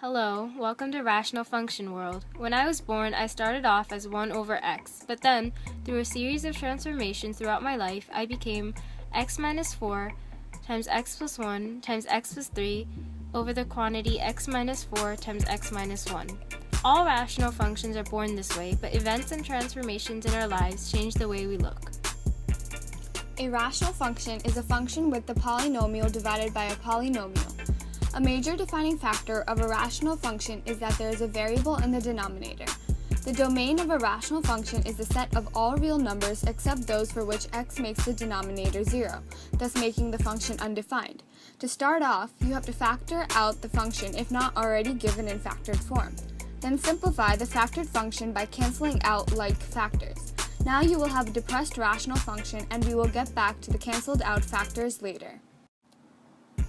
Hello, welcome to Rational Function World. When I was born, I started off as 1 over x, but then, through a series of transformations throughout my life, I became x minus 4 times x plus 1 times x plus 3 over the quantity x minus 4 times x minus 1. All rational functions are born this way, but events and transformations in our lives change the way we look. A rational function is a function with the polynomial divided by a polynomial. A major defining factor of a rational function is that there is a variable in the denominator. The domain of a rational function is the set of all real numbers except those for which x makes the denominator 0, thus making the function undefined. To start off, you have to factor out the function if not already given in factored form. Then simplify the factored function by canceling out like factors. Now you will have a depressed rational function, and we will get back to the cancelled out factors later.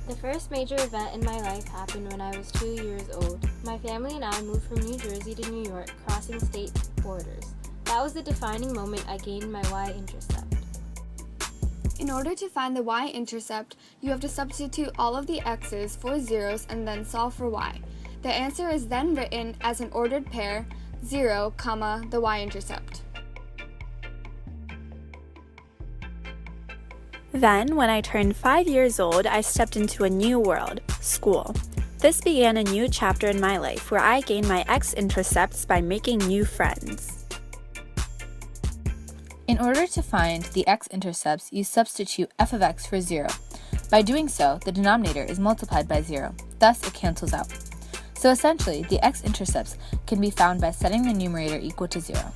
The first major event in my life happened when I was 2 years old. My family and I moved from New Jersey to New York, crossing state borders. That was the defining moment I gained my y-intercept. In order to find the y-intercept, you have to substitute all of the x's for zeros and then solve for y. The answer is then written as an ordered pair, 0, the y-intercept. Then, when I turned 5 years old, I stepped into a new world, school. This began a new chapter in my life where I gained my x-intercepts by making new friends. In order to find the x-intercepts, you substitute f of x for 0. By doing so, the denominator is multiplied by 0, thus it cancels out. So essentially, the x-intercepts can be found by setting the numerator equal to 0.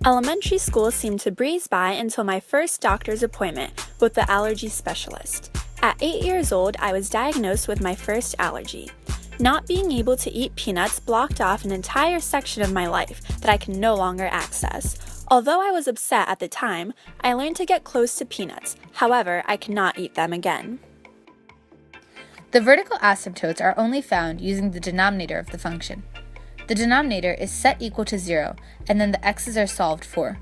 Elementary school seemed to breeze by until my first doctor's appointment with the allergy specialist. At 8 years old, I was diagnosed with my first allergy. Not being able to eat peanuts blocked off an entire section of my life that I can no longer access. Although I was upset at the time, I learned to get close to peanuts. However, I cannot eat them again. The vertical asymptotes are only found using the denominator of the function. The denominator is set equal to 0, and then the x's are solved for.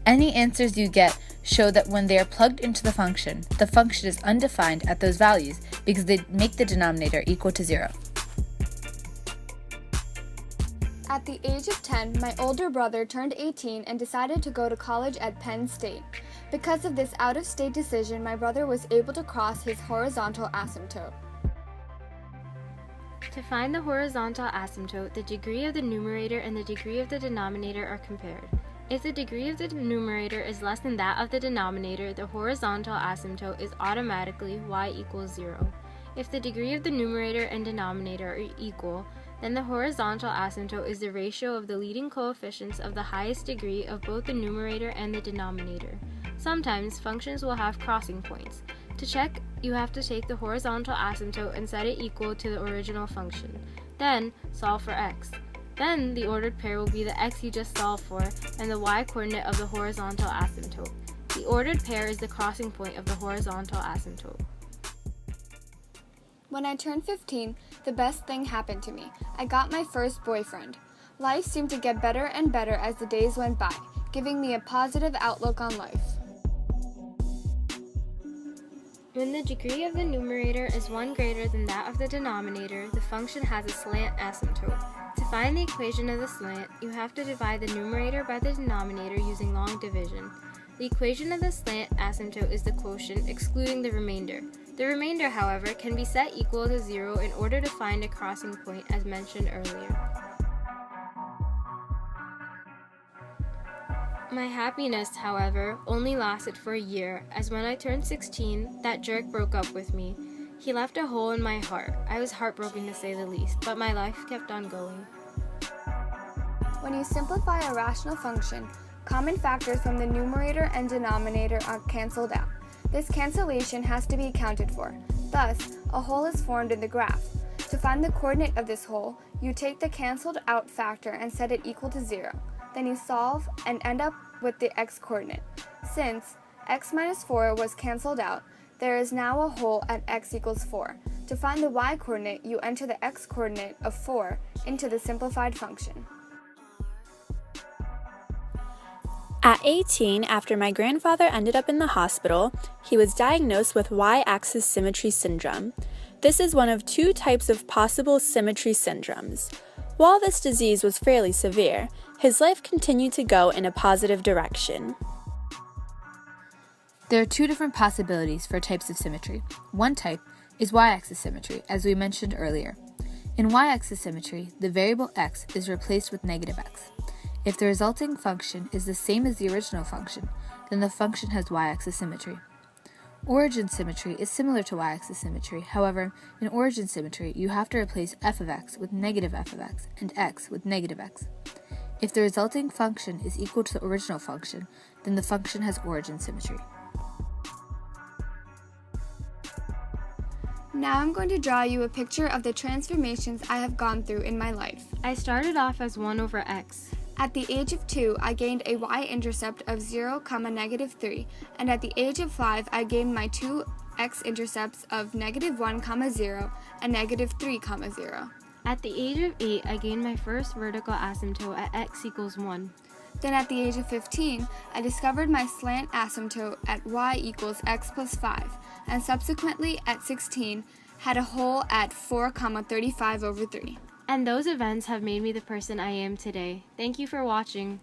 Any answers you get show that when they are plugged into the function is undefined at those values because they make the denominator equal to 0. At the age of 10, my older brother turned 18 and decided to go to college at Penn State. Because of this out-of-state decision, my brother was able to cross his horizontal asymptote. To find the horizontal asymptote, the degree of the numerator and the degree of the denominator are compared. If the degree of the numerator is less than that of the denominator, the horizontal asymptote is automatically y equals 0. If the degree of the numerator and denominator are equal, then the horizontal asymptote is the ratio of the leading coefficients of the highest degree of both the numerator and the denominator. Sometimes functions will have crossing points. To check, you have to take the horizontal asymptote and set it equal to the original function. Then, solve for x. Then, the ordered pair will be the x you just solved for and the y-coordinate of the horizontal asymptote. The ordered pair is the crossing point of the horizontal asymptote. When I turned 15, the best thing happened to me. I got my first boyfriend. Life seemed to get better and better as the days went by, giving me a positive outlook on life. When the degree of the numerator is 1 greater than that of the denominator, the function has a slant asymptote. To find the equation of the slant, you have to divide the numerator by the denominator using long division. The equation of the slant asymptote is the quotient, excluding the remainder. The remainder, however, can be set equal to 0 in order to find a crossing point, as mentioned earlier. My happiness, however, only lasted for a year, as when I turned 16, that jerk broke up with me. He left a hole in my heart. I was heartbroken to say the least, but my life kept on going. When you simplify a rational function, common factors from the numerator and denominator are cancelled out. This cancellation has to be accounted for. Thus, a hole is formed in the graph. To find the coordinate of this hole, you take the cancelled out factor and set it equal to 0. Then you solve and end up with the x-coordinate. Since x minus 4 was cancelled out, there is now a hole at x equals 4. To find the y-coordinate, you enter the x-coordinate of 4 into the simplified function. At 18, after my grandfather ended up in the hospital, he was diagnosed with y-axis symmetry syndrome. This is one of 2 types of possible symmetry syndromes. While this disease was fairly severe, his life continued to go in a positive direction. There are 2 different possibilities for types of symmetry. One type is y-axis symmetry, as we mentioned earlier. In y-axis symmetry, the variable x is replaced with negative x. If the resulting function is the same as the original function, then the function has y-axis symmetry. Origin symmetry is similar to y-axis symmetry. However, in origin symmetry, you have to replace f of x with negative f of x and x with negative x. If the resulting function is equal to the original function, then the function has origin symmetry. Now I'm going to draw you a picture of the transformations I have gone through in my life. I started off as 1 over x. At the age of 2, I gained a y-intercept of 0, -3, and at the age of 5, I gained my 2 x-intercepts of -1, 0 and -3, 0. At the age of 8, I gained my first vertical asymptote at x equals 1. Then at the age of 15, I discovered my slant asymptote at y equals x plus 5, and subsequently at 16, had a hole at 4, 35 over 3. And those events have made me the person I am today. Thank you for watching.